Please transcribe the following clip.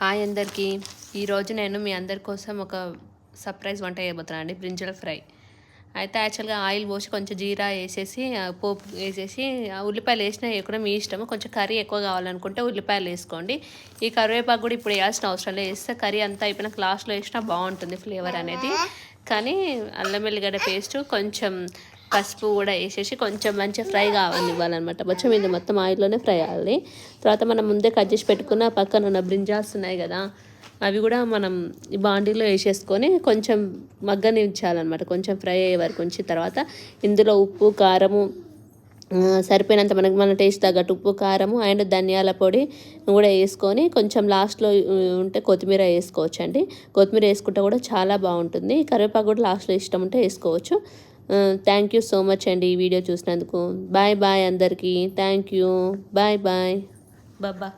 Hi అందరికీ. ఈరోజు నేను మీ అందరి కోసం ఒక సర్ప్రైజ్ వంట చేయబోతున్నాను అండి, బ్రింజల్ ఫ్రై. అయితే యాక్చువల్గా ఆయిల్ పోసి కొంచెం జీరా వేసేసి పోపు వేసేసి ఉల్లిపాయలు వేసినా వేయకుండా మీ ఇష్టము. కొంచెం కర్రీ ఎక్కువ కావాలనుకుంటే ఉల్లిపాయలు వేసుకోండి. ఈ కరివేపాకు కూడా ఇప్పుడు వేయాల్సిన అవసరం లేదు, వేస్తే కర్రీ అంతా అయిపోయినాక లాస్ట్లో వేసినా బాగుంటుంది ఫ్లేవర్ అనేది. కానీ అల్లం వెల్లిగడ్డ పేస్ట్ కొంచెం పసుపు కూడా వేసేసి కొంచెం మంచిగా ఫ్రై ఇవ్వాలన్నమాట. కొంచెం ఇది మొత్తం ఆయిల్లోనే ఫ్రై అవ్వాలి. తర్వాత మనం ముందే కట్ చేసి పెట్టుకున్న పక్కన ఉన్న బ్రింజాల్స్ ఉన్నాయి కదా, అవి కూడా మనం ఈ బాండీలో వేసేసుకొని కొంచెం మగ్గనిచ్చాలన్నమాట. కొంచెం ఫ్రై అయ్యే వరకు ఉంచి తర్వాత ఇందులో ఉప్పు కారము సరిపోయినంత మన టేస్ట్ తగ్గట్టు ఉప్పు కారము అండ్ ధనియాల పొడి కూడా వేసుకొని కొంచెం లాస్ట్లో ఉంటే కొత్తిమీర వేసుకోవచ్చు అండి. కొత్తిమీర వేసుకుంటే కూడా చాలా బాగుంటుంది. కరివేపాకు కూడా లాస్ట్లో ఇష్టం ఉంటే వేసుకోవచ్చు. థ్యాంక్ యూ సో మచ్ అండి ఈ వీడియో చూసినందుకు. బాయ్ బాయ్ అందరికీ. Thank you. Bye bye. Baba.